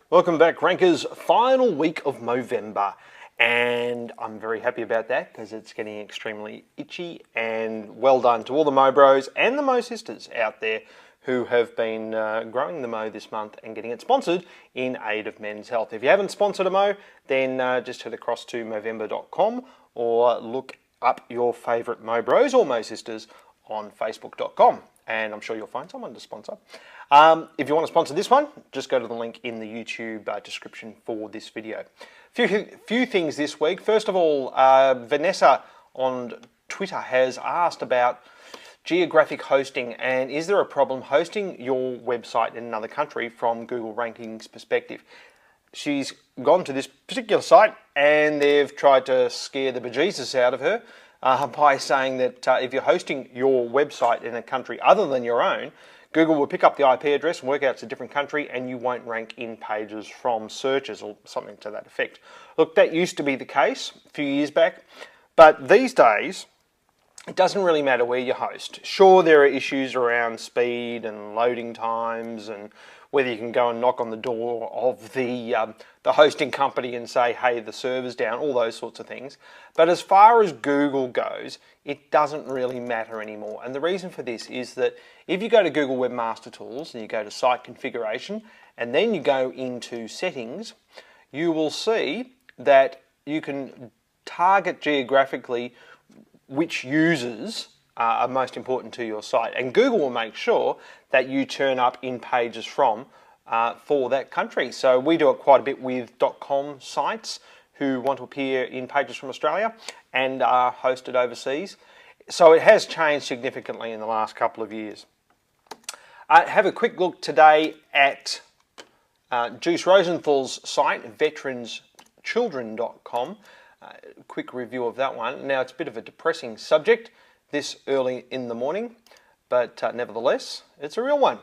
Welcome back, Rankers. Final week of Movember, and I'm very happy about that because it's getting extremely itchy. And well done to all the Mo Bros and the Mo Sisters out there who have been growing the Mo this month and getting it sponsored in aid of men's health. If you haven't sponsored a Mo, then just head across to Movember.com or look up your favourite Mo Bros or Mo Sisters on Facebook.com. And I'm sure you'll find someone to sponsor. If you want to sponsor this one, just go to the link in the YouTube description for this video. Few things this week. First of all, Vanessa on Twitter has asked about geographic hosting, and is there a problem hosting your website in another country from Google rankings perspective? She's gone to this particular site and they've tried to scare the bejesus out of her by saying that if you're hosting your website in a country other than your own, Google will pick up the IP address and work out it's a different country and you won't rank in pages from searches or something to that effect. Look, that used to be the case a few years back, but these days it doesn't really matter where you host. Sure, there are issues around speed and loading times and whether you can go and knock on the door of the hosting company and say, hey, the server's down, all those sorts of things. But as far as Google goes, it doesn't really matter anymore. And the reason for this is that if you go to Google Webmaster Tools and you go to Site Configuration and then you go into Settings, you will see that you can target geographically which users are most important to your site, and Google will make sure that you turn up in pages from for that country. So we do it quite a bit with .com sites who want to appear in pages from Australia and are hosted overseas. So it has changed significantly in the last couple of years. Have a quick look today at Juice Rosenthal's site, veteranschildren.com. Quick review of that one. Now, it's a bit of a depressing subject this early in the morning, but nevertheless, it's a real one.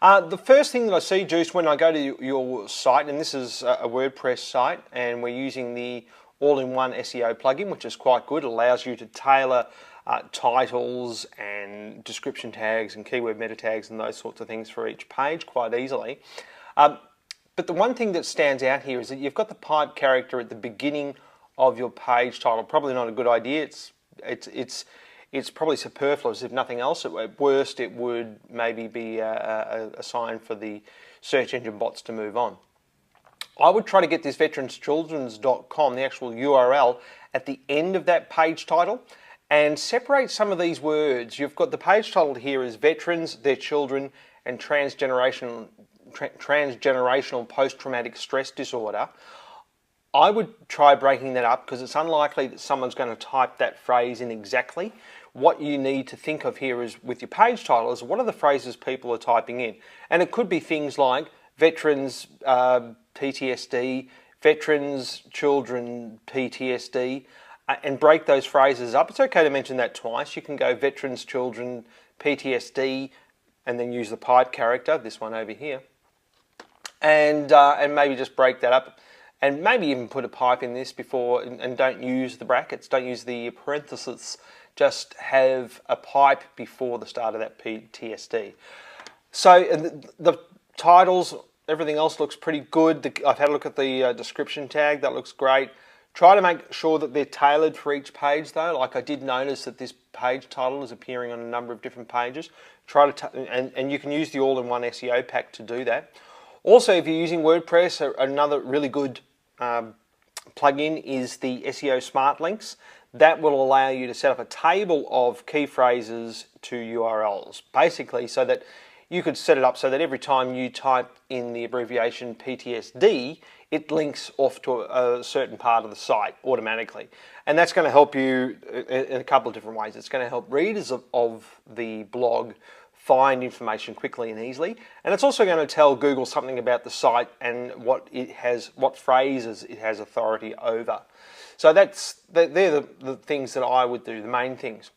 The first thing that I see, Juice, when I go to your site, and this is a WordPress site, and we're using the all-in-one SEO plugin, which is quite good. It allows you to tailor titles and description tags and keyword meta tags and those sorts of things for each page quite easily. But the one thing that stands out here is that you've got the pipe character at the beginning of your page title. Probably not a good idea. It's probably superfluous, if nothing else. At worst, it would maybe be a sign for the search engine bots to move on. I would try to get this veteranschildrens.com, the actual URL, at the end of that page title and separate some of these words. You've got the page title here is Veterans, Their Children, and Transgenerational Post-Traumatic Stress Disorder. I would try breaking that up because it's unlikely that someone's going to type that phrase in exactly. What you need to think of here is with your page title is what are the phrases people are typing in. And it could be things like veterans PTSD, veterans children PTSD, and break those phrases up. It's okay to mention that twice. You can go veterans children PTSD and then use the pipe character, this one over here, and maybe just break that up. And maybe even put a pipe in this before, and don't use the brackets, don't use the parentheses, just have a pipe before the start of that PTSD. So the titles, everything else looks pretty good. I've had a look at the description tag, that looks great. Try to make sure that they're tailored for each page though. Like I did notice that this page title is appearing on a number of different pages. And you can use the all-in-one SEO pack to do that. Also, if you're using WordPress, another really good plugin is the SEO Smart Links. That will allow you to set up a table of key phrases to URLs, basically so that you could set it up so that every time you type in the abbreviation PTSD, it links off to a certain part of the site automatically. And that's going to help you in a couple of different ways. It's going to help readers of the blog find information quickly and easily, and it's also going to tell Google something about the site and what phrases it has authority over. So they're the things that I would do, the main things.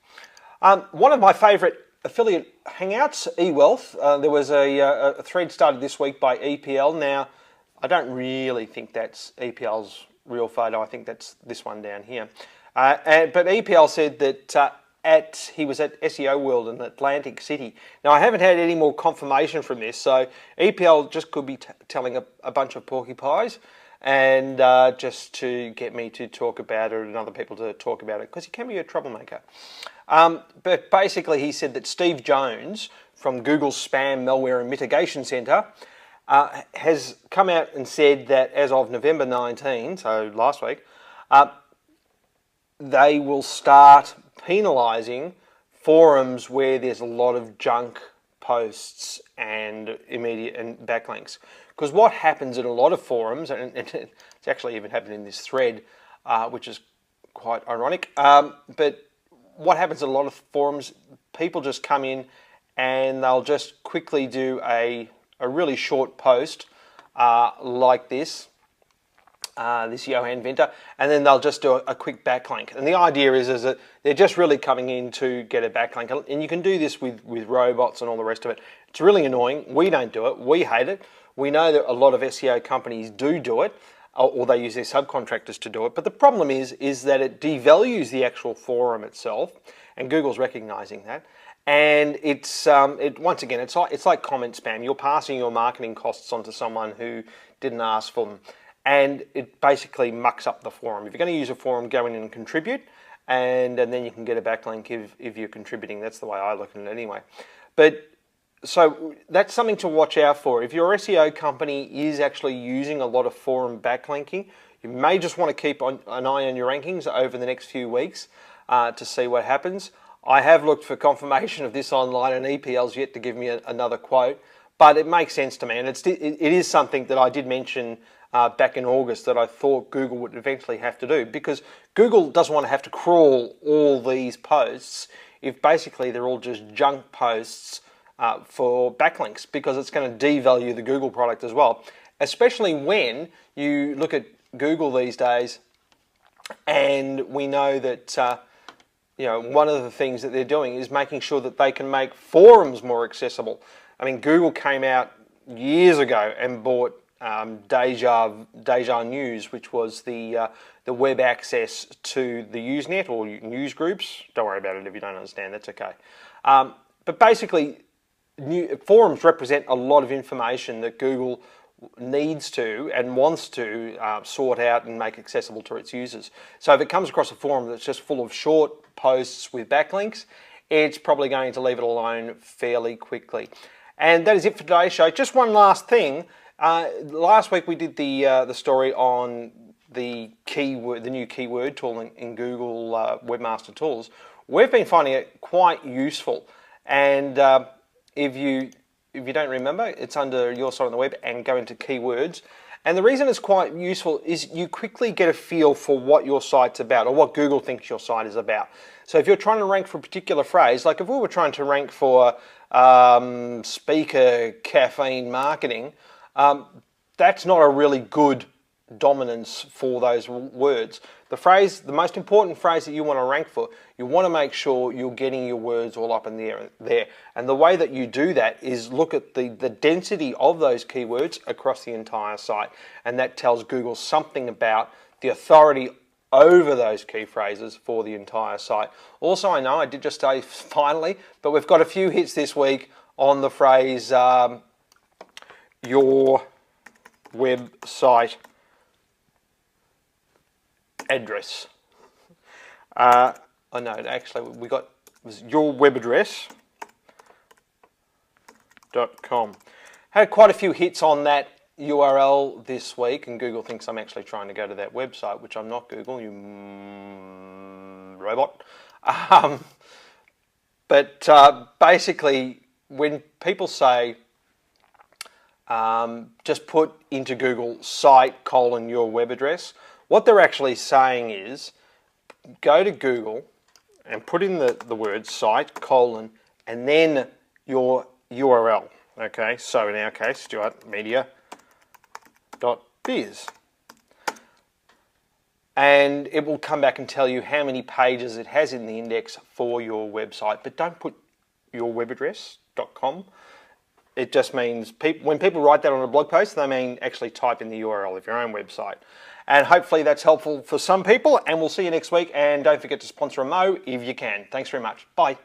One of my favourite affiliate hangouts, eWealth. There was a thread started this week by EPL. Now, I don't really think that's EPL's real photo. I think that's this one down here. But EPL said that he was at SEO World in Atlantic City. Now, I haven't had any more confirmation from this, so EPL just could be telling a bunch of porcupines and just to get me to talk about it and other people to talk about it, because he can be a troublemaker. But basically, he said that Steve Jones from Google's Spam, Malware and Mitigation Centre has come out and said that as of November 19, so last week, they will start penalising forums where there's a lot of junk posts and backlinks. Because what happens in a lot of forums, and it's actually even happened in this thread, which is quite ironic, but what happens in a lot of forums, people just come in and they'll just quickly do a really short post like this, Johan Venter, and then they'll just do a quick backlink. And the idea is that they're just really coming in to get a backlink. And you can do this with robots and all the rest of it. It's really annoying. We don't do it. We hate it. We know that a lot of SEO companies do it, or they use their subcontractors to do it. But the problem is that it devalues the actual forum itself, and Google's recognizing that. And once again, it's like comment spam. You're passing your marketing costs onto someone who didn't ask for them. And it basically mucks up the forum. If you're going to use a forum, go in and contribute, and then you can get a backlink if you're contributing. That's the way I look at it anyway. But so that's something to watch out for. If your SEO company is actually using a lot of forum backlinking, you may just want to keep an eye on your rankings over the next few weeks to see what happens. I have looked for confirmation of this online, and EPL's yet to give me another quote, but it makes sense to me, and it is something that I did mention back in August that I thought Google would eventually have to do, because Google doesn't want to have to crawl all these posts if basically they're all just junk posts for backlinks, because it's going to devalue the Google product as well, especially when you look at Google these days, and we know that one of the things that they're doing is making sure that they can make forums more accessible. I mean, Google came out years ago and bought Deja News, which was the web access to the Usenet or news groups. Don't worry about it if you don't understand, that's okay. But basically, forums represent a lot of information that Google needs to and wants to sort out and make accessible to its users. So if it comes across a forum that's just full of short posts with backlinks, it's probably going to leave it alone fairly quickly. And that is it for today's show. Just one last thing. Last week we did the story on the new keyword tool in Google Webmaster Tools. We've been finding it quite useful, and if you don't remember, it's under your site on the web and go into keywords. And the reason it's quite useful is you quickly get a feel for what your site's about, or what Google thinks your site is about. So if you're trying to rank for a particular phrase, like if we were trying to rank for speaker caffeine marketing, that's not a really good dominance for those words. The most important phrase that you want to rank for, you want to make sure you're getting your words all up in there. And the way that you do that is look at the density of those keywords across the entire site. And that tells Google something about the authority over those key phrases for the entire site. Also, I know I did just say finally, but we've got a few hits this week on the phrase your website address. Oh no, actually it was your web address.com. Had quite a few hits on that URL this week, and Google thinks I'm actually trying to go to that website, which I'm not, Google, you robot. But basically, when people say just put into Google site : your web address, what they're actually saying is go to Google and put in the word site : and then your URL. Okay, so in our case, stuartmedia.biz. And it will come back and tell you how many pages it has in the index for your website. But don't put your web address.com. It just means when people write that on a blog post, they mean actually type in the URL of your own website. And hopefully that's helpful for some people, and we'll see you next week. And don't forget to sponsor a Mo if you can. Thanks very much. Bye.